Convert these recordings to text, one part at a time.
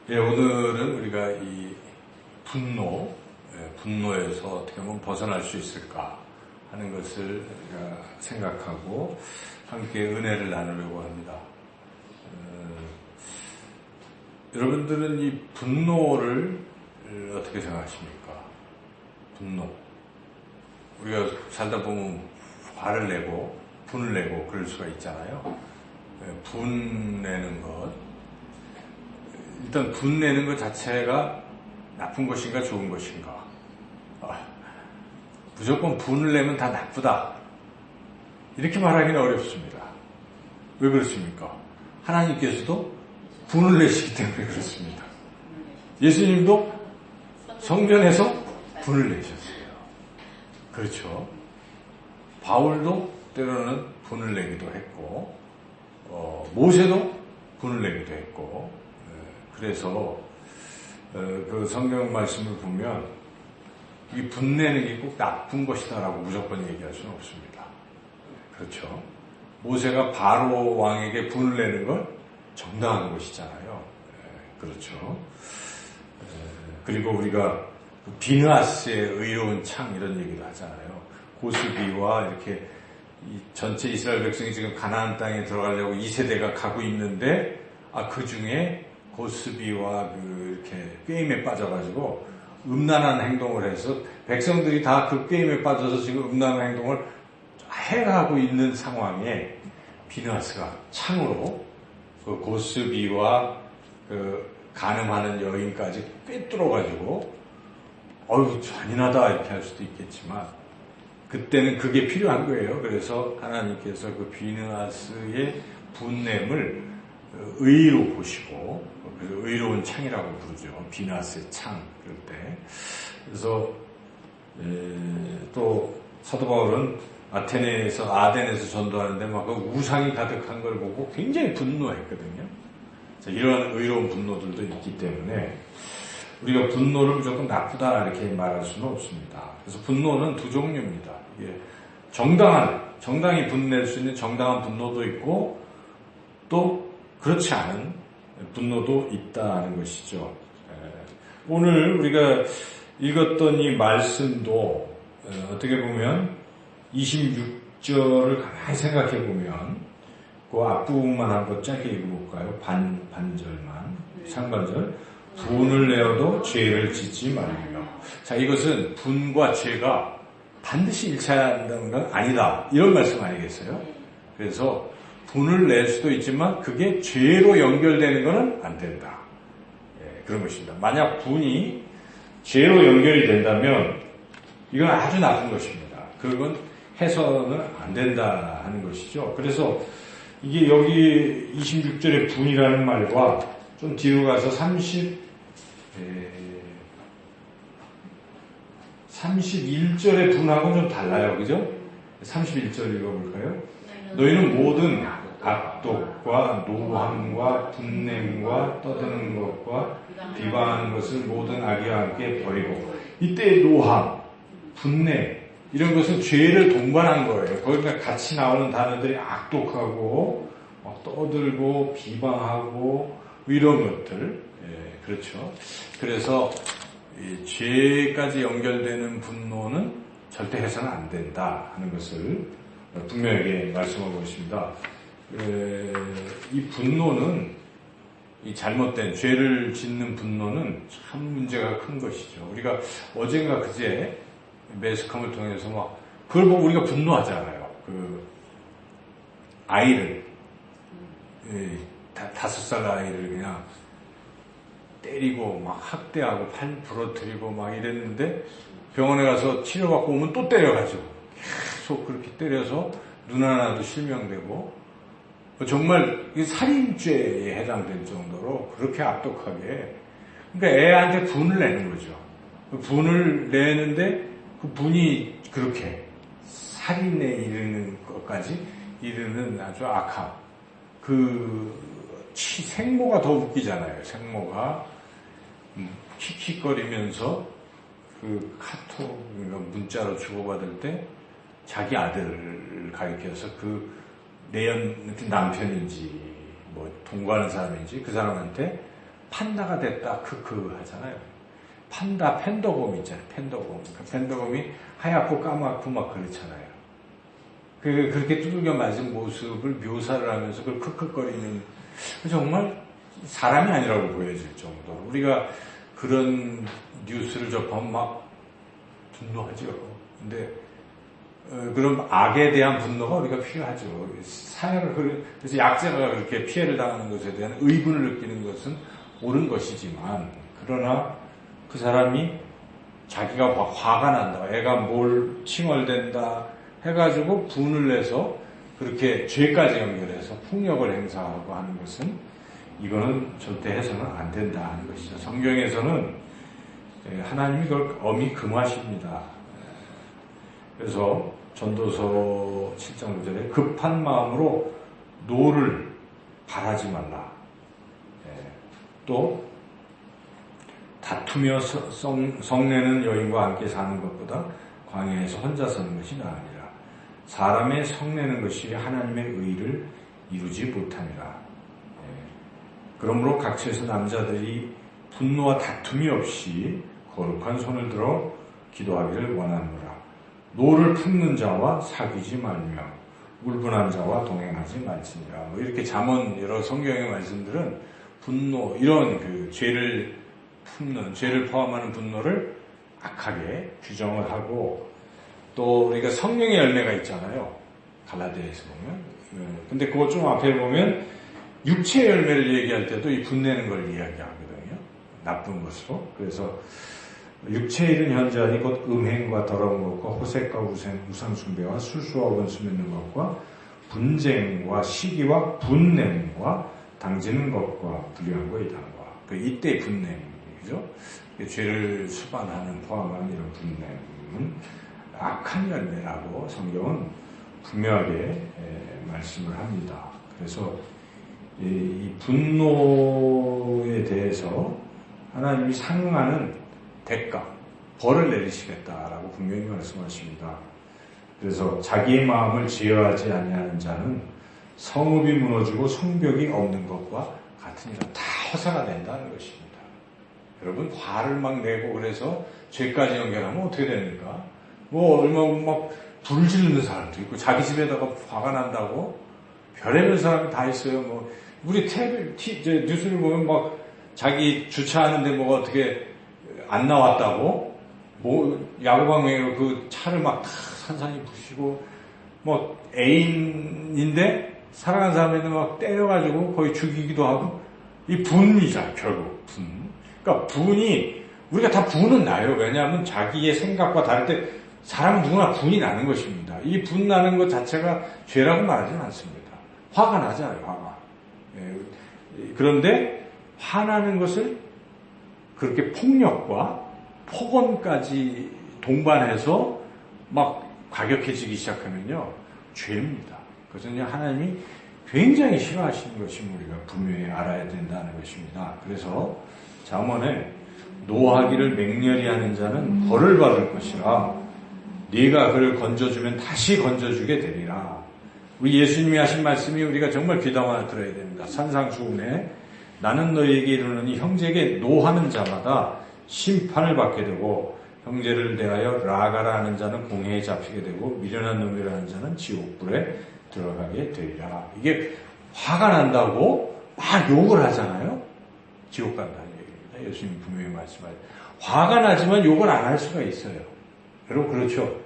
예, 오늘은 우리가 이 분노에서 어떻게 하면 벗어날 수 있을까 하는 것을 우리가 생각하고 함께 은혜를 나누려고 합니다. 여러분들은 이 분노를 어떻게 생각하십니까? 분노. 우리가 살다 보면 화를 내고 분을 내고 그럴 수가 있잖아요. 분 내는 것. 일단 분 내는 것 자체가 나쁜 것인가 좋은 것인가. 무조건 분을 내면 다 나쁘다. 이렇게 말하기는 어렵습니다. 왜 그렇습니까? 하나님께서도 분을 내시기 때문에 그렇습니다. 예수님도 성전에서 분을 내셨어요. 그렇죠. 바울도 때로는 분을 내기도 했고, 모세도 분을 내기도 했고, 그래서 그 성경 말씀을 보면 이 분내는 게 꼭 나쁜 것이다라고 무조건 얘기할 수는 없습니다. 그렇죠. 모세가 바로 왕에게 분을 내는 건 정당한 것이잖아요. 그렇죠. 그리고 우리가 비느하스의 의로운 창 이런 얘기도 하잖아요. 고스비와 이렇게 이 전체 이스라엘 백성이 지금 가나안 땅에 들어가려고 2세대가 가고 있는데 그 중에 고스비와 이렇게 게임에 빠져가지고 음란한 행동을 해서 백성들이 다 그 게임에 빠져서 지금 음란한 행동을 해가고 있는 상황에 비느하스가 창으로 그 고스비와 그 간음하는 여인까지 꿰뚫어가지고 잔인하다 이렇게 할 수도 있겠지만 그때는 그게 필요한 거예요. 그래서 하나님께서 그 비느하스의 분냄을 의로 보시고 의로운 창이라고 부르죠. 비느하스의 창 그럴 때. 그래서 또 사도 바울은 아덴에서 전도하는데 막 그 우상이 가득한 걸 보고 굉장히 분노했거든요. 이러한 의로운 분노들도 있기 때문에 우리가 분노를 무조건 나쁘다 이렇게 말할 수는 없습니다. 그래서 분노는 두 종류입니다. 이게 정당히 분낼 수 있는 정당한 분노도 있고 또 그렇지 않은 분노도 있다는 것이죠. 오늘 우리가 읽었던 이 말씀도 어떻게 보면 26절을 가만히 생각해 보면 그 앞부분만 한번 짧게 읽어볼까요? 반절만. 상반절. 분을 내어도 죄를 짓지 말며. 자, 이것은 분과 죄가 반드시 일치한다는 건 아니다. 이런 말씀 아니겠어요? 그래서 분을 낼 수도 있지만 그게 죄로 연결되는 것은 안 된다. 그런 것입니다. 만약 분이 죄로 연결이 된다면 이건 아주 나쁜 것입니다. 그건 해서는 안 된다 하는 것이죠. 그래서 이게 여기 26절의 분이라는 말과 좀 뒤로 가서 31절의 분하고는 좀 달라요. 그죠? 31절 읽어볼까요? 너희는 모든 악독과 노함과 분냄과 떠드는 것과 비방하는 것을 모든 악의와 함께 버리고. 이때 노함, 분냄 이런 것은 죄를 동반한 거예요. 거기가 같이 나오는 단어들이 악독하고 떠들고 비방하고 이런 것들. 그렇죠. 그래서 이 죄까지 연결되는 분노는 절대 해서는 안 된다 하는 것을 분명하게 말씀하고 있습니다. 이 분노는 이 잘못된 죄를 짓는 분노는 참 문제가 큰 것이죠. 우리가 어젠가 그제 매스컴을 통해서 막 그걸 보고 우리가 분노하잖아요. 그 아이를 5살 아이를 그냥 때리고 막 학대하고 팔 부러뜨리고 막 이랬는데 병원에 가서 치료받고 오면 또 때려가지고 계속 그렇게 때려서 눈 하나도 실명되고 정말 살인죄에 해당될 정도로 그렇게 악독하게 그러니까 애한테 분을 내는 거죠. 분을 내는데 그 분이 그렇게 살인에 이르는 것까지 이르는 아주 악함. 생모가 더 웃기잖아요. 생모가 킥킥거리면서 그 카톡, 문자로 주고받을 때 자기 아들을 가리켜서 남편인지 동거하는 사람인지 그 사람한테 판다가 됐다 크크 하잖아요. 판다 펜더곰 있잖아요. 펜더곰. 그 펜더곰이 하얗고 까맣고 막 그렇잖아요. 그렇게 두들겨 맞은 모습을 묘사를 하면서 그걸 크크거리는 정말 사람이 아니라고 보여질 정도로 우리가 그런 뉴스를 접하면 막 분노하죠. 근데 그런 악에 대한 분노가 우리가 필요하죠. 그래서 약자가 그렇게 피해를 당하는 것에 대한 의분을 느끼는 것은 옳은 것이지만, 그러나 그 사람이 자기가 화가 난다, 애가 뭘 칭얼댄다 해가지고 분을 내서 그렇게 죄까지 연결해서 폭력을 행사하고 하는 것은 이거는 절대 해서는 안 된다 하는 것이죠. 성경에서는 하나님이 그걸 엄히 금하십니다. 그래서 전도서 7장 9절에 급한 마음으로 노를 바라지 말라. 또 다투며 성내는 여인과 함께 사는 것보다 광야에서 혼자 사는 것이 나으니라. 사람의 성내는 것이 하나님의 의를 이루지 못함이라. 그러므로 각처에서 남자들이 분노와 다툼이 없이 거룩한 손을 들어 기도하기를 원하노라. 노를 품는 자와 사귀지 말며 울분한 자와 동행하지 말지니라. 뭐 이렇게 잠언 여러 성경의 말씀들은 분노, 이런 그 죄를 품는, 죄를 포함하는 분노를 악하게 규정을 하고, 또 우리가 성령의 열매가 있잖아요. 갈라디아에서 보면. 근데 그거 좀 앞에 보면 육체의 열매를 얘기할 때도 이 분내는 걸 이야기하거든요. 나쁜 것으로. 그래서 육체에 이른 현저하니 곧 음행과 더러운 것과 호색과 우상숭배와 술수와 원수 맺는 것과 분쟁과 시기와 분냄과 당지는 것과 불의한 거이다와. 이때 분냄이죠. 죄를 수반하는 포함한 이런 분냄은 악한 열매라고 성경은 분명하게 말씀을 합니다. 그래서 이 분노에 대해서 하나님이 상응하는 대가, 벌을 내리시겠다라고 분명히 말씀하십니다. 그래서 자기의 마음을 제어하지 아니하는 자는 성읍이 무너지고 성벽이 없는 것과 같으니라. 다 허사가 된다는 것입니다. 여러분, 화를 막 내고 그래서 죄까지 연결하면 어떻게 됩니까? 얼마나 막 불을 지르는 사람도 있고, 자기 집에다가 화가 난다고 별의별 사람이 다 있어요. 우리 뉴스를 보면 막 자기 주차하는데 뭐가 어떻게 안 나왔다고, 야구방망이로 그 차를 막 다 산산히 부시고, 애인인데 사랑하는 사람한테 막 때려가지고 거의 죽이기도 하고, 이 분이잖아, 결국. 분. 그러니까 분이, 우리가 다 분은 나요. 왜냐하면 자기의 생각과 다를 때 사람은 누구나 분이 나는 것입니다. 이 분 나는 것 자체가 죄라고 말하지는 않습니다. 화가 나잖아요, 화가. 그런데 화나는 것을 그렇게 폭력과 폭언까지 동반해서 막 과격해지기 시작하면요, 죄입니다. 그것은 하나님이 굉장히 싫어하시는 것임을 우리가 분명히 알아야 된다는 것입니다. 그래서 잠언에 노하기를 맹렬히 하는 자는 벌을 받을 것이라 네가 그를 건져주면 다시 건져주게 되리라. 우리 예수님이 하신 말씀이 우리가 정말 귀담아 들어야 됩니다. 산상수훈에 나는 너희에게 이르노니 형제에게 노하는 자마다 심판을 받게 되고 형제를 대하여 라가라 하는 자는 공회에 잡히게 되고 미련한 놈이라 하는 자는 지옥불에 들어가게 되리라. 이게 화가 난다고 막 욕을 하잖아요. 지옥 간다는 얘기입니다. 예수님이 분명히 말씀하세요. 화가 나지만 욕을 안 할 수가 있어요. 여러분, 그렇죠?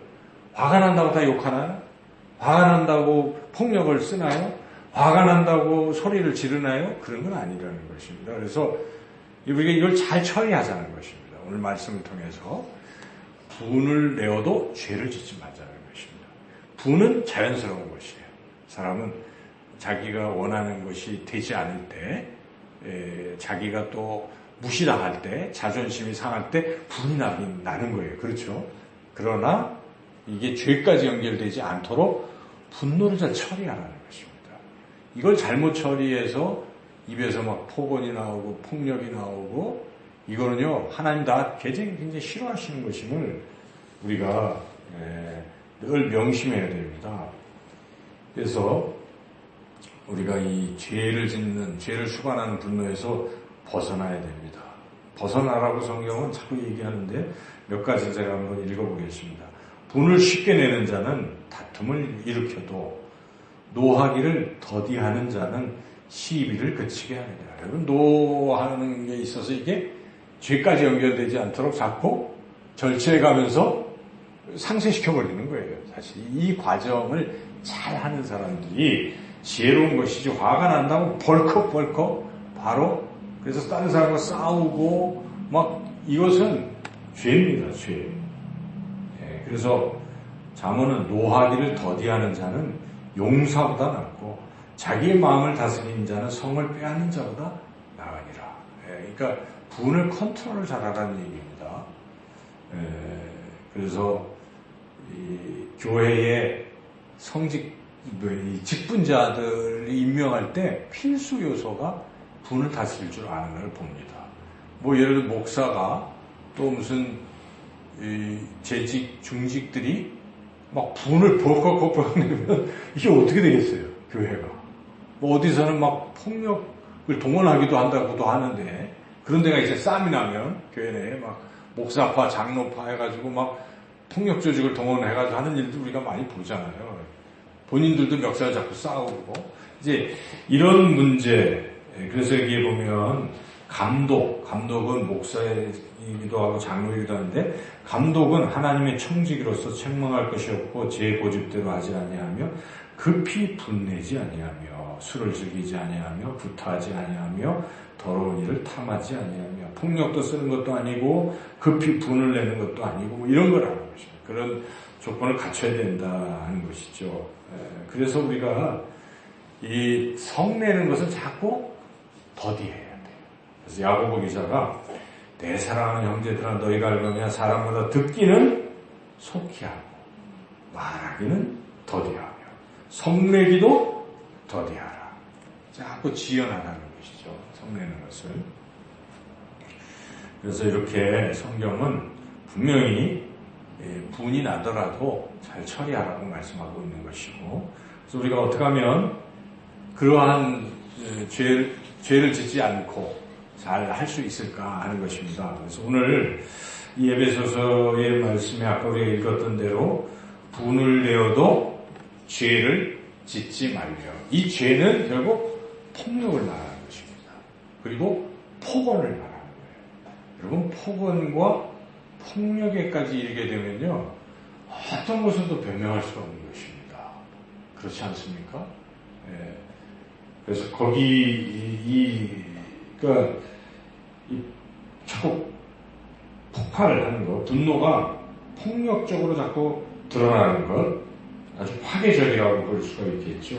화가 난다고 다 욕하나요? 화가 난다고 폭력을 쓰나요? 화가 난다고 소리를 지르나요? 그런 건 아니라는 것입니다. 그래서 우리가 이걸 잘 처리하자는 것입니다. 오늘 말씀을 통해서 분을 내어도 죄를 짓지 말자는 것입니다. 분은 자연스러운 것이에요. 사람은 자기가 원하는 것이 되지 않을 때, 자기가 또 무시당할 때, 자존심이 상할 때 분이 나는 거예요. 그렇죠? 그러나 이게 죄까지 연결되지 않도록 분노를 잘 처리하라는 것입니다. 이걸 잘못 처리해서 입에서 막 폭언이 나오고 폭력이 나오고, 이거는요, 하나님 다 굉장히 싫어하시는 것임을 우리가 늘 명심해야 됩니다. 그래서 우리가 이 죄를 짓는, 죄를 수반하는 분노에서 벗어나야 됩니다. 벗어나라고 성경은 자꾸 얘기하는데 몇 가지 제가 한번 읽어보겠습니다. 분을 쉽게 내는 자는 다툼을 일으켜도 노하기를 더디하는 자는 시비를 그치게 하느니라. 여러분, 노하는 게 있어서 이게 죄까지 연결되지 않도록 자꾸 절제해가면서 상쇄시켜버리는 거예요. 사실 이 과정을 잘 하는 사람들이 지혜로운 것이지, 화가 난다고 벌컥벌컥 바로 그래서 다른 사람과 싸우고 막 이것은 죄입니다. 죄. 그래서 잠언은 노하기를 더디하는 자는 용사보다 낫고 자기의 마음을 다스리는 자는 성을 빼앗는 자보다 나으니라. 그러니까 분을 컨트롤을 잘하라는 얘기입니다. 그래서 이 교회의 직분자들을 임명할 때 필수 요소가 분을 다스릴 줄 아는 걸 봅니다. 뭐 예를 들어 목사가 또 무슨 재직 중직들이 막 분을 벌컥벌컥 내면 이게 어떻게 되겠어요? 교회가 뭐 어디서는 막 폭력을 동원하기도 한다고도 하는데, 그런 데가 이제 싸움이 나면 교회 내에 막 목사파 장로파 해가지고 막 폭력 조직을 동원해가지고 하는 일도 우리가 많이 보잖아요. 본인들도 멱살 잡고 싸우고 이제 이런 문제. 그래서 여기에 보면 감독은 목사이기도 하고 장로이기도 하는데, 감독은 하나님의 청지기로서 책망할 것이 없고 제 고집대로 하지 아니하며 급히 분내지 아니하며 술을 즐기지 아니하며 구타하지 아니하며 더러운 일을 탐하지 아니하며 폭력도 쓰는 것도 아니고 급히 분을 내는 것도 아니고 뭐 이런 거라는 것입니다. 그런 조건을 갖춰야 된다 하는 것이죠. 그래서 우리가 이 성내는 것을 자꾸 더디해야 돼요. 그래서 야고보 기자가 내 사랑하는 형제들아 너희가 알거냐 사람마다 듣기는 속히 하고 말하기는 더디하며 성내기도 더디하라. 자꾸 지연하라는 것이죠. 성내는 것을. 그래서 이렇게 성경은 분명히 분이 나더라도 잘 처리하라고 말씀하고 있는 것이고, 그래서 우리가 어떻게 하면 그러한 죄를 짓지 않고 잘 할 수 있을까 하는 것입니다. 그래서 오늘 이 에베소서의 말씀에 아까 우리가 읽었던 대로 분을 내어도 죄를 짓지 말려. 이 죄는 결국 폭력을 말하는 것입니다. 그리고 폭언을 말하는 거예요. 여러분, 폭언과 폭력에까지 이르게 되면요, 어떤 것으로도 변명할 수가 없는 것입니다. 그렇지 않습니까? 그래서 그러니까 자꾸 폭발을 하는 것, 분노가 폭력적으로 자꾸 드러나는 것, 아주 파괴적이라고 볼 수가 있겠죠.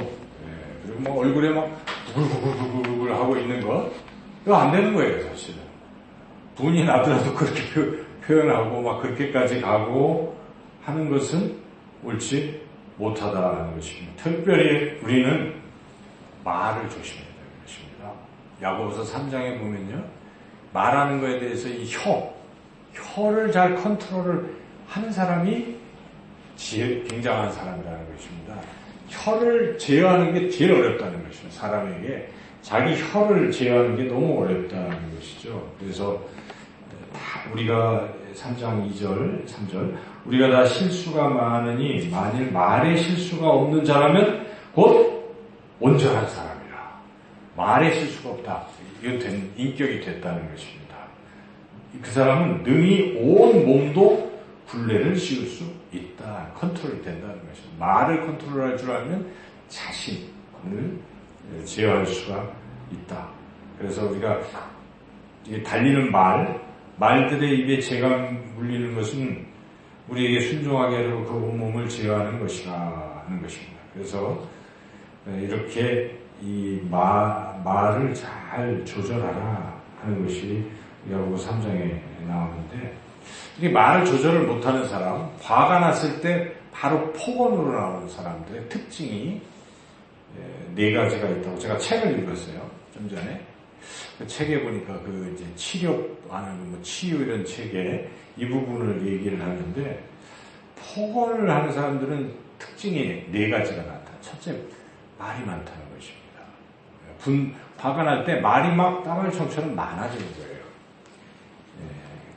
그리고 뭐 얼굴에 막 부글부글 하고 있는 것, 이거 안 되는 거예요, 사실은. 분이 나더라도 그렇게 표현하고 막 그렇게까지 가고 하는 것은 옳지 못하다는 것입니다. 특별히 우리는 말을 조심해야 되는 것입니다. 야고보서 3장에 보면요, 말하는 것에 대해서 이 혀를 잘 컨트롤을 하는 사람이 굉장한 사람이라는 것입니다. 혀를 제어하는 게 제일 어렵다는 것입니다. 사람에게 자기 혀를 제어하는 게 너무 어렵다는 것이죠. 그래서 우리가 3장 2절, 3절 우리가 다 실수가 많으니 만일 말에 실수가 없는 자라면 곧 온전한 사람이라. 말에 실수가 없다. 이건 인격이 됐다는 것입니다. 그 사람은 능히 온 몸도 굴레를 씌울 수 있다. 컨트롤이 된다는 것입니다. 말을 컨트롤할 줄 알면 자신을 제어할 수가 있다. 그래서 우리가 달리는 말들의 입에 재가 물리는 것은 우리에게 순종하게 하려고 그 온몸을 제어하는 것이라 하는 것입니다. 그래서 이렇게 이 말을 잘 조절하라 하는 것이 야고보 3장에 나오는데, 이게 말을 조절을 못하는 사람, 화가 났을 때 바로 폭언으로 나오는 사람들의 특징이 4가지가 있다고 제가 책을 읽었어요. 좀 전에. 그 책에 보니까 이제 치료하는 치유 이런 책에 이 부분을 얘기를 하는데, 폭언을 하는 사람들은 특징이 4가지가 나타나요. 첫째, 말이 많다는 것입니다. 화가 날 때 말이 막 따발총처럼 많아지는 거예요.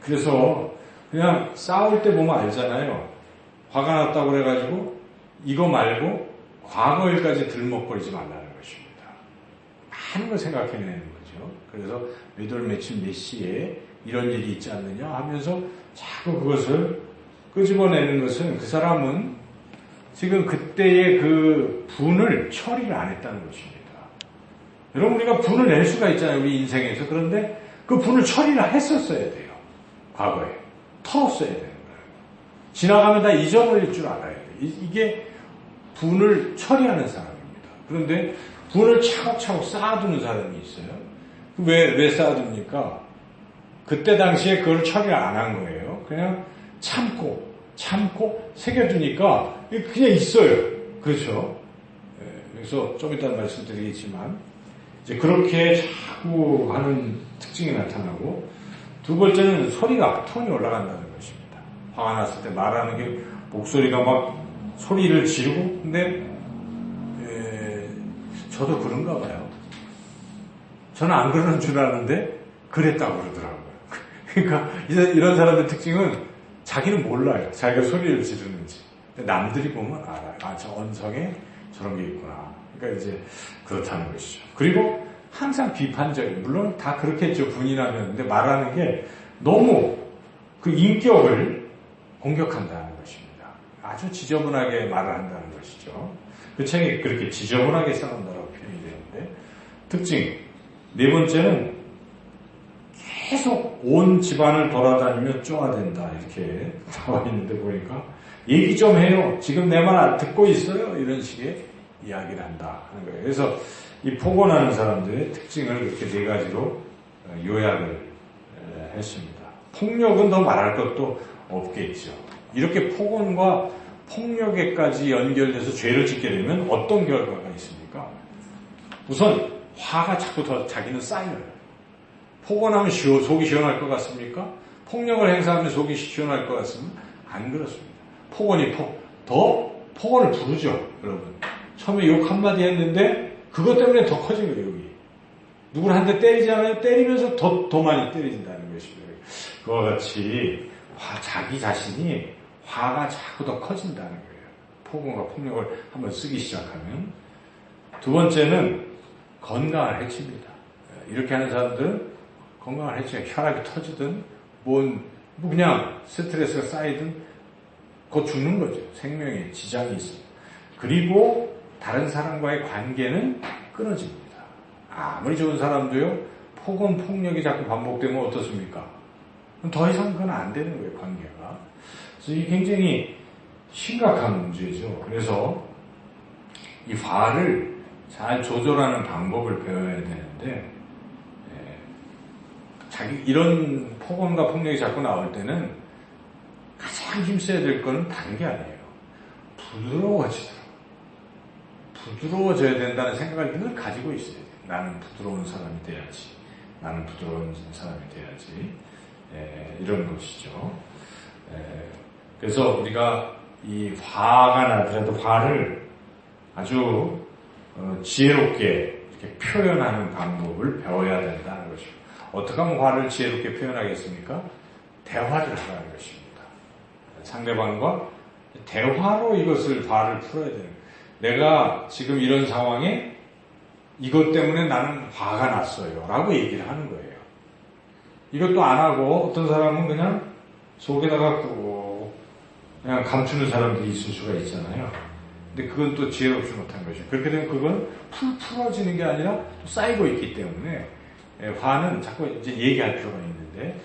그래서 그냥 싸울 때 보면 알잖아요. 화가 났다고 그래가지고 이거 말고 과거 일까지 들먹거리지 말라는 것입니다. 많은 걸 생각해내는 거죠. 그래서 몇 월 며칠 몇 시에 이런 일이 있지 않느냐 하면서 자꾸 그것을 끄집어내는 것은 그 사람은 지금 그때의 그 분을 처리를 안 했다는 것입니다. 여러분 우리가 분을 낼 수가 있잖아요. 우리 인생에서. 그런데 그 분을 처리를 했었어야 돼요. 과거에. 털었어야 되는 거예요. 지나가면 다 잊어버릴 줄 알아야 돼요. 이게 분을 처리하는 사람입니다. 그런데 분을 차곡차곡 쌓아두는 사람이 있어요. 왜 쌓아둡니까? 그때 당시에 그걸 처리를 안 한 거예요. 그냥 참고 새겨두니까 그냥 있어요. 그렇죠? 그래서 좀 이따 말씀드리겠지만 이제 그렇게 자꾸 하는 특징이 나타나고 두 번째는 소리가 톤이 올라간다는 것입니다. 화가 났을 때 말하는 게 목소리가 막 소리를 지르고 근데 저도 그런가 봐요. 저는 안 그러는 줄 아는데 그랬다고 그러더라고요. 그러니까 이런 사람들 특징은 자기는 몰라요. 자기가 소리를 지르는지. 남들이 보면 알아요. 아, 저 언성에 저런 게 있구나. 그러니까 이제 그렇다는 것이죠. 그리고 항상 비판적인, 물론 다 그렇겠죠. 분이 나면. 근데 말하는 게 너무 그 인격을 공격한다는 것입니다. 아주 지저분하게 말을 한다는 것이죠. 그 책이 그렇게 지저분하게 싸운다라고 표현이 되는데 특징. 네 번째는 계속 온 집안을 돌아다니며 쪼아댄다. 이렇게 나와 있는데 보니까 얘기 좀 해요. 지금 내 말 안 듣고 있어요. 이런 식의 이야기를 한다 하는 거예요. 그래서 이 포곤하는 사람들의 특징을 이렇게 네 가지로 요약을 했습니다. 폭력은 더 말할 것도 없겠죠. 이렇게 포곤과 폭력에까지 연결돼서 죄를 짓게 되면 어떤 결과가 있습니까? 우선 화가 자꾸 더 자기는 쌓여요. 포곤하면 속이 시원할 것 같습니까? 폭력을 행사하면 속이 시원할 것 같습니까? 안 그렇습니다. 포곤이 더 포곤을 부르죠, 여러분. 처음에 욕 한마디 했는데 그것 때문에 더 커진 거예요, 여기. 누구를 한 대 때리잖아요. 때리면서 더 많이 때려진다는 것입니다. 그와 같이 자기 자신이 화가 자꾸 더 커진다는 거예요. 포곤과 폭력을 한번 쓰기 시작하면. 두 번째는 건강을 해칩니다. 이렇게 하는 사람들은 건강을 해쳐요. 혈압이 터지든 그냥 스트레스가 쌓이든 곧 죽는 거죠. 생명에 지장이 있습니다. 그리고 다른 사람과의 관계는 끊어집니다. 아무리 좋은 사람도요. 폭언, 폭력이 자꾸 반복되면 어떻습니까? 더 이상 그건 안 되는 거예요. 관계가. 그래서 이게 굉장히 심각한 문제죠. 그래서 이 화를 잘 조절하는 방법을 배워야 되는데 이런 폭언과 폭력이 자꾸 나올 때는 가장 힘써야 될 거는 다른 게 아니에요. 부드러워져야 된다는 생각을 늘 가지고 있어야 돼요. 나는 부드러운 사람이 돼야지. 나는 부드러운 사람이 돼야지. 이런 것이죠. 그래서 우리가 이 화가 나더라도 화를 아주 지혜롭게 이렇게 표현하는 방법을 배워야 된다는 것입니다. 어떻게 하면 화를 지혜롭게 표현하겠습니까? 대화를 하라는 것입니다. 상대방과 대화로 이것을 화를 풀어야 되는 거예요. 내가 지금 이런 상황에 이것 때문에 나는 화가 났어요. 라고 얘기를 하는 거예요. 이것도 안 하고 어떤 사람은 그냥 속에다가 그냥 감추는 사람들이 있을 수가 있잖아요. 근데 그건 또 지혜롭지 못한 것이죠. 그렇게 되면 그건 풀어지는 게 아니라 또 쌓이고 있기 때문에 화는 자꾸 이제 얘기할 필요가 있는데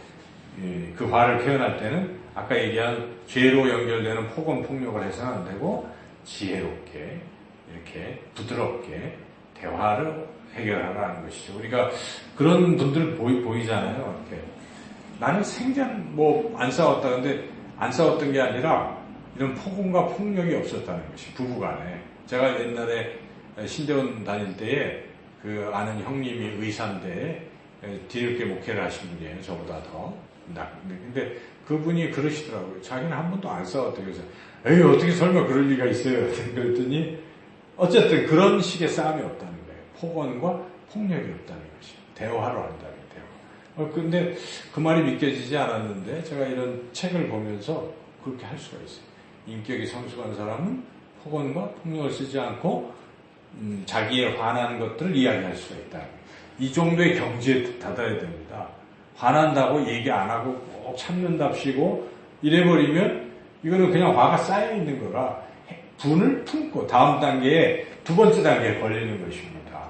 그 화를 표현할 때는 아까 얘기한 죄로 연결되는 폭언, 폭력을 해서는 안 되고 지혜롭게 이렇게 부드럽게 대화를 해결하라는 것이죠. 우리가 그런 분들 보이잖아요. 이렇게 나는 생전 안 싸웠다. 근데 안 싸웠던 게 아니라 이런 폭언과 폭력이 없었다는 것이 부부간에. 제가 옛날에 신대원 다닐 때에 그 아는 형님이 의사인데 뒤늦게 목회를 하신 분이에요. 저보다 더. 근데 그분이 그러시더라고요. 자기는 한 번도 안 싸웠대요. 그래서 에이 어떻게 설마 그럴 리가 있어요. 그랬더니 어쨌든 그런 식의 싸움이 없다는 거예요. 폭언과 폭력이 없다는 것입니다. 대화로 한다는 대화. 근데 그 말이 믿겨지지 않았는데 제가 이런 책을 보면서 그렇게 할 수가 있어요. 인격이 성숙한 사람은 폭언과 폭력을 쓰지 않고 자기의 화난 것들을 이야기할 수가 있다. 이 정도의 경지에 다다라야 됩니다. 화난다고 얘기 안 하고 꼭 참는답시고 이래버리면 이거는 그냥 화가 쌓여 있는 거라 분을 품고 다음 단계에 두 번째 단계에 걸리는 것입니다.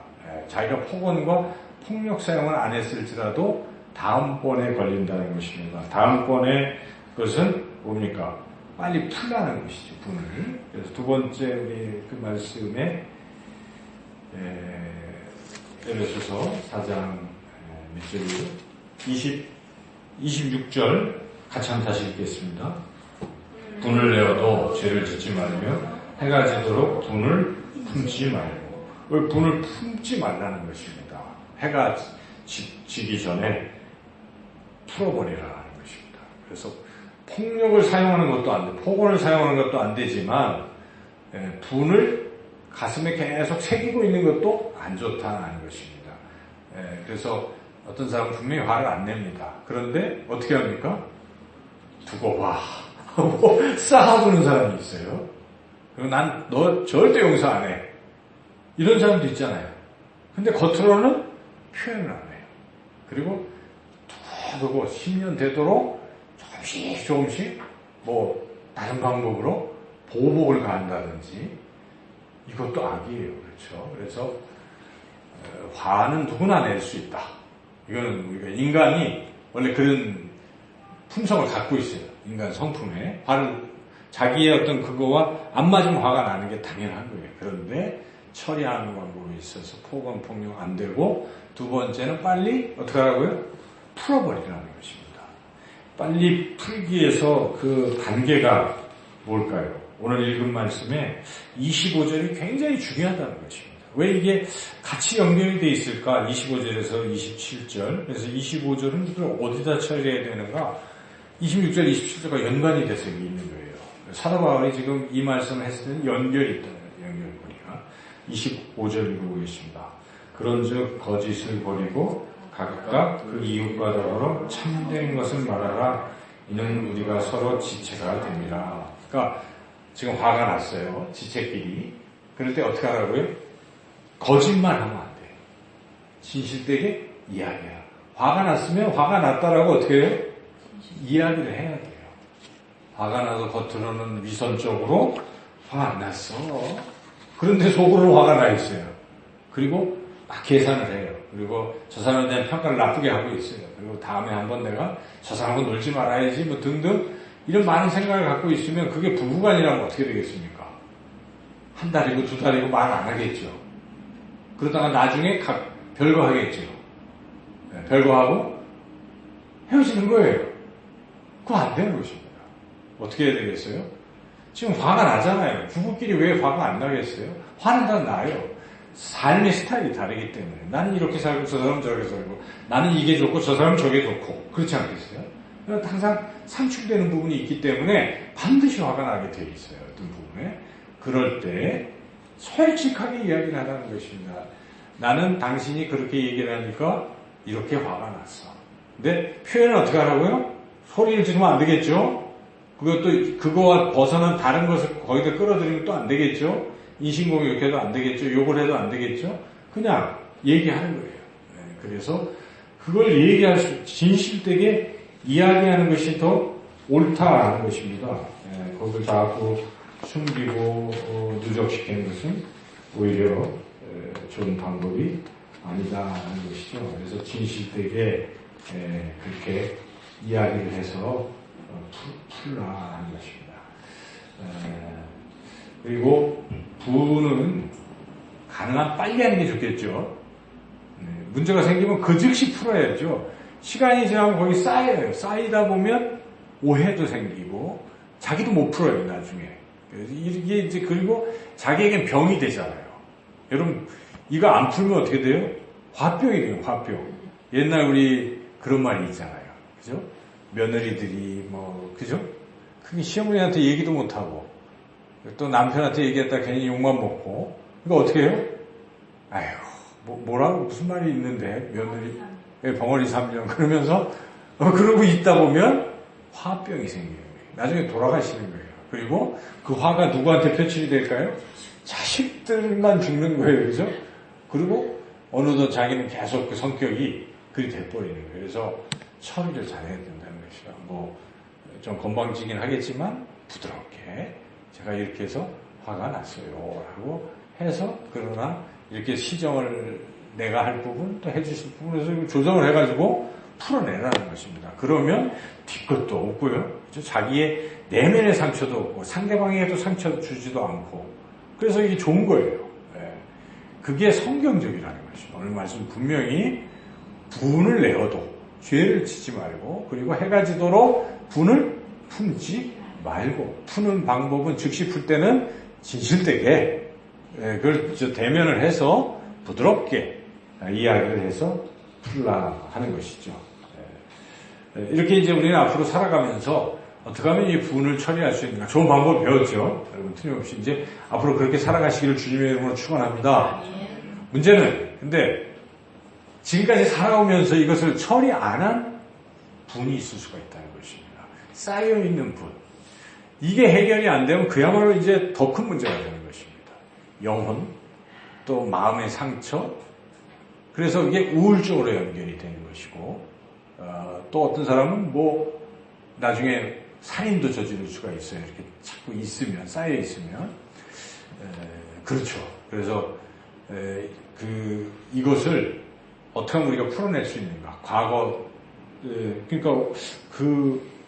자기가 폭언과 폭력 사용을 안 했을지라도 다음번에 걸린다는 것입니다. 다음번에 그것은 뭡니까? 빨리 풀라는 것이죠, 분을. 그래서 두 번째 우리 그 말씀에 에베소서 4장 몇 절이요? 26절 같이 한번 다시 읽겠습니다. 분을 내어도 죄를 짓지 말며 해가 지도록 분을 품지 말고. 왜 분을 품지 말라는 것입니다. 해가 지기 전에 풀어버리라는 것입니다. 그래서 폭력을 사용하는 것도 안 돼, 폭언을 사용하는 것도 안 되지만 분을 가슴에 계속 새기고 있는 것도 안 좋다는 것입니다. 그래서 어떤 사람은 분명히 화를 안 냅니다. 그런데 어떻게 합니까? 두고 봐 하고 쌓아두는 사람이 있어요. 그리고 난 너 절대 용서 안 해. 이런 사람도 있잖아요. 근데 겉으로는 표현을 안 해요. 그리고 두고 10년 되도록 조금씩 뭐 다른 방법으로 보복을 가한다든지 이것도 악이에요. 그렇죠? 그래서 화는 누구나 낼 수 있다. 이거는 우리가 인간이 원래 그런 품성을 갖고 있어요. 인간 성품에 화를 자기의 어떤 그거와 안 맞으면 화가 나는 게 당연한 거예요. 그런데 처리하는 방법에 있어서 폭언 폭력 안 되고 두 번째는 빨리 어떻게 하라고요? 풀어버리라는 것입니다. 빨리 풀기 위해서 그 단계가 뭘까요? 오늘 읽은 말씀에 25절이 굉장히 중요하다는 것입니다. 왜 이게 같이 연결이 돼 있을까? 25절에서 27절. 그래서 25절은 어디다 처리해야 되는가? 26절, 27절과 연관이 돼서 있는 거예요. 사도 바울이 지금 이 말씀을 했을 때는 연결이 있다는 거예요. 연결 보니까. 25절 읽어보겠습니다. 그런즉 거짓을 버리고 각각 그 이웃과 더불어 참된 것을 말하라. 이는 우리가 서로 지체가 됩니다. 그러니까 지금 화가 났어요. 지체끼리. 그럴 때 어떻게 하라고요? 거짓말하면 안 돼요. 진실되게 이야기해라. 화가 났으면 화가 났다라고 어떻게 해요? 이야기를 해야 돼요. 화가 나서 겉으로는 위선적으로 화 안 났어. 그런데 속으로는 화가 나 있어요. 그리고 막 계산을 해요. 그리고 저 사람에 대한 평가를 나쁘게 하고 있어요. 그리고 다음에 한번 내가 저 사람하고 놀지 말아야지 뭐 등등 이런 많은 생각을 갖고 있으면 그게 부부간이라면 어떻게 되겠습니까? 한 달이고 두 달이고 말 안 하겠죠. 그러다가 나중에 별거 하겠죠. 별거 하고 헤어지는 거예요. 그거 안 되는 것입니다. 어떻게 해야 되겠어요? 지금 화가 나잖아요. 부부끼리 왜 화가 안 나겠어요? 화는 다 나요. 삶의 스타일이 다르기 때문에 나는 이렇게 살고 저 사람은 저렇게 살고 나는 이게 좋고 저 사람은 저게 좋고 그렇지 않겠어요? 그러니까 항상 상충되는 부분이 있기 때문에 반드시 화가 나게 되어 있어요. 어떤 부분에. 그럴 때 솔직하게 이야기를 하라는 것입니다. 나는 당신이 그렇게 얘기를 하니까 이렇게 화가 났어. 근데 표현을 어떻게 하라고요? 소리를 지르면 안 되겠죠? 그것도 그거와 벗어난 다른 것을 거기다 끌어들이면 또 안 되겠죠? 인신공격해도 안 되겠죠? 욕을 해도 안 되겠죠? 그냥 얘기하는 거예요. 그래서 그걸 얘기할 수, 진실되게 이야기하는 것이 더 옳다는 것입니다. 그것을 자꾸 숨기고 누적시키는 것은 오히려 좋은 방법이 아니다는 것이죠. 그래서 진실되게 그렇게 이야기를 해서 풀라는 것입니다. 그리고 부는 가능한 빨리 하는 게 좋겠죠. 문제가 생기면 그 즉시 풀어야죠. 시간이 지나면 거기 쌓여요. 쌓이다 보면 오해도 생기고 자기도 못 풀어요 나중에. 이게 이제 그리고 자기에겐 병이 되잖아요. 여러분 이거 안 풀면 어떻게 돼요? 화병이 돼요. 화병. 옛날 우리 그런 말이 있잖아요. 그죠? 며느리들이 뭐 그죠? 그게 시어머니한테 얘기도 못 하고 또 남편한테 얘기했다 괜히 욕만 먹고 이거 어떻게 해요? 아이고 뭐라고 무슨 말이 있는데 며느리 벙어리 3년 그러면서 그러고 있다 보면 화병이 생겨요. 나중에 돌아가시는 거예요. 그리고 그 화가 누구한테 표출이 될까요? 자식들만 죽는 거예요. 그죠? 그리고 어느덧 자기는 계속 그 성격이 그리 돼버리는 거예요. 그래서 처리를 잘해야 된다는 것이죠. 좀 건방지긴 하겠지만 부드럽게 제가 이렇게 해서 화가 났어요 라고 해서, 그러나 이렇게 시정을 내가 할 부분 또 해주실 부분에서 조정을 해가지고 풀어내라는 것입니다. 그러면 뒤끝도 없고요, 자기의 내면의 상처도 없고 상대방에게도 상처 주지도 않고, 그래서 이게 좋은 거예요. 그게 성경적이라는 것이죠. 오늘 말씀 분명히 분을 내어도 죄를 짓지 말고, 그리고 해가 지도록 분을 품지 말고, 푸는 방법은 즉시 풀 때는 진실되게 그걸 대면을 해서 부드럽게 이야기를 해서 풀라 하는 것이죠. 이렇게 이제 우리는 앞으로 살아가면서 어떻게 하면 이 분을 처리할 수 있는가, 좋은 방법을 배웠죠. 여러분 틀림없이 이제 앞으로 그렇게 살아가시기를 주님의 이름으로 축원합니다. 문제는 근데 지금까지 살아오면서 이것을 처리 안 한 분이 있을 수가 있다는 것입니다. 쌓여있는 분. 이게 해결이 안 되면 그야말로 이제 더 큰 문제가 되는 것입니다. 영혼, 또 마음의 상처, 그래서 이게 우울증으로 연결이 되는 것이고, 또 어떤 사람은 나중에 살인도 저지를 수가 있어요. 이렇게 자꾸 있으면, 쌓여 있으면. 그렇죠. 그래서 이것을 어떻게 하면 우리가 풀어낼 수 있는가? 과거, 그러니까 그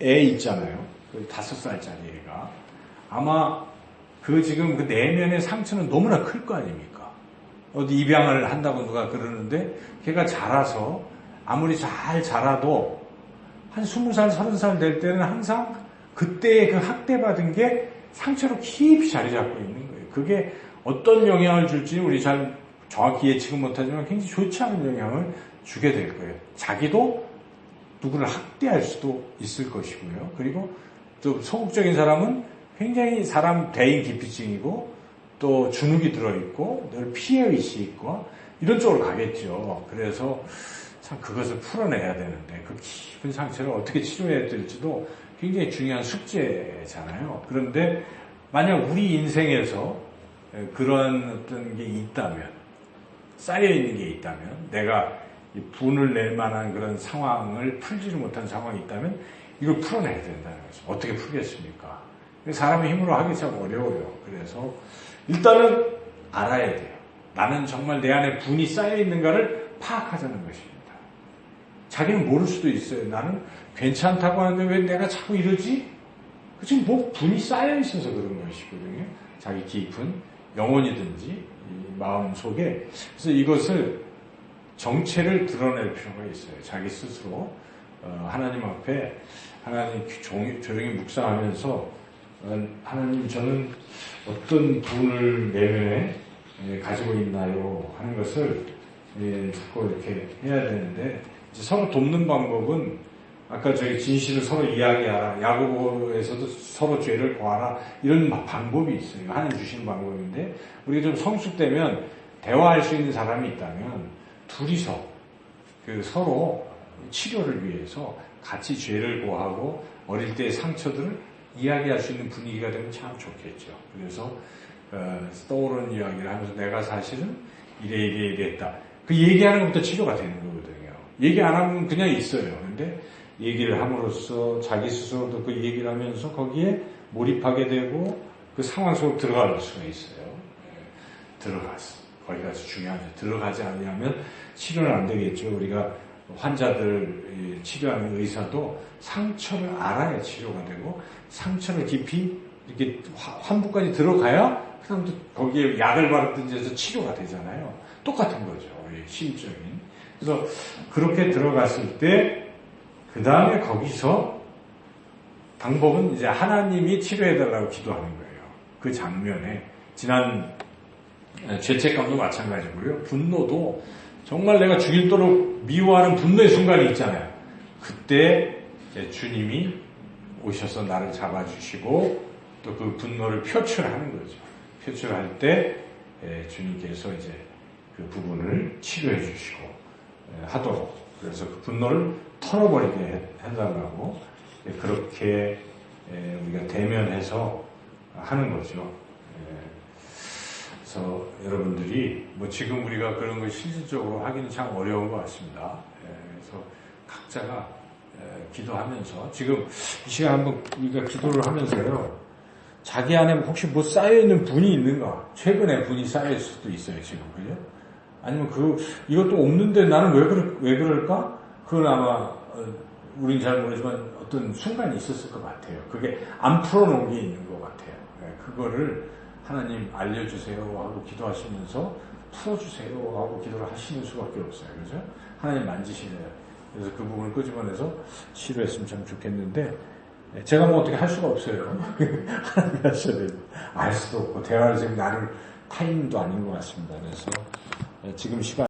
애 있잖아요. 그 5살짜리 애가. 아마 지금 그 내면의 상처는 너무나 클 거 아닙니까? 어디 입양을 한다고 누가 그러는데, 걔가 자라서, 아무리 잘 자라도, 한 20살, 30살 될 때는 항상 그때의 그 학대받은 게 상처로 깊이 자리 잡고 있는 거예요. 그게 어떤 영향을 줄지 우리 잘 정확히 예측은 못하지만 굉장히 좋지 않은 영향을 주게 될 거예요. 자기도 누구를 학대할 수도 있을 것이고요. 그리고 또 소극적인 사람은 굉장히 사람 대인 기피증이고, 또 주눅이 들어있고, 늘 피해의식이 있고, 이런 쪽으로 가겠죠. 그래서 참 그것을 풀어내야 되는데, 그 깊은 상처를 어떻게 치료해야 될지도 굉장히 중요한 숙제잖아요. 그런데 만약 우리 인생에서 그런 어떤 게 있다면, 쌓여있는 게 있다면, 내가 분을 낼 만한 그런 상황을 풀지를 못한 상황이 있다면 이걸 풀어내야 된다는 거죠. 어떻게 풀겠습니까? 사람의 힘으로 하기 참 어려워요. 그래서 일단은 알아야 돼요. 나는 정말 내 안에 분이 쌓여있는가를 파악하자는 것입니다. 자기는 모를 수도 있어요. 나는 괜찮다고 하는데 왜 내가 자꾸 이러지? 지금 분이 쌓여있어서 그런 것이거든요. 자기 깊은 영혼이든지 이 마음 속에. 그래서 이것을 정체를 드러낼 필요가 있어요. 자기 스스로 하나님 앞에, 하나님 조용히 묵상하면서, 하나님 저는 어떤 분을 내면에 가지고 있나요? 하는 것을 자꾸 이렇게 해야 되는데, 이제 서로 돕는 방법은 아까 저희 진실을 서로 이야기하라, 야고보에서도 서로 죄를 고하라, 이런 방법이 있어요. 하나님 주시는 방법인데, 우리가 좀 성숙되면 대화할 수 있는 사람이 있다면 둘이서 서로 치료를 위해서 같이 죄를 고하고 어릴 때의 상처들을 이야기할 수 있는 분위기가 되면 참 좋겠죠. 그래서 떠오르는 이야기를 하면서 내가 사실은 이랬다. 그 얘기하는 것부터 치료가 되는 거거든요. 얘기 안 하면 그냥 있어요. 근데 얘기를 함으로써 자기 스스로도 그 얘기를 하면서 거기에 몰입하게 되고 그 상황 속으로 들어갈 수가 있어요. 들어갔어. 거기가 중요하죠. 들어가지 않으면 치료는 안 되겠죠. 우리가 환자들 치료하는 의사도 상처를 알아야 치료가 되고, 상처를 깊이 이렇게 환부까지 들어가야 그 다음부터 거기에 약을 바르든지 해서 치료가 되잖아요. 똑같은 거죠. 심적인. 그래서 그렇게 들어갔을 때 그 다음에 거기서 방법은 이제 하나님이 치료해달라고 기도하는 거예요. 그 장면에 지난 죄책감도 마찬가지고요. 분노도 정말 내가 죽일도록 미워하는 분노의 순간이 있잖아요. 그때 주님이 오셔서 나를 잡아주시고 또 그 분노를 표출하는 거죠. 표출할 때 주님께서 이제 그 부분을 치료해 주시고 하도록, 그래서 그 분노를 털어버리게 해달라고 그렇게 우리가 대면해서 하는 거죠. 그래서 여러분들이 뭐 지금 우리가 그런 걸 실질적으로 하기는 참 어려운 것 같습니다. 그래서 각자가 기도하면서 지금 이 시간 한번 우리가 기도를 하면서요, 자기 안에 혹시 뭐 쌓여있는 분이 있는가? 최근에 분이 쌓여있을 수도 있어요, 지금. 그죠? 아니면 이것도 없는데 나는 왜 그럴까? 그건 아마, 우린 잘 모르지만 어떤 순간이 있었을 것 같아요. 그게 안 풀어놓은 게 있는 것 같아요. 그거를 하나님 알려주세요 하고 기도하시면서 풀어주세요 하고 기도를 하시는 수밖에 없어요. 그죠? 하나님 만지시래요. 그래서 그 부분을 끄집어내서 치료했으면 참 좋겠는데, 제가 뭐 어떻게 할 수가 없어요. 하나님 하셔야 돼요. 알 수도 없고, 대화를 지금 나눌 타이밍도 아닌 것 같습니다. 그래서 지금 시간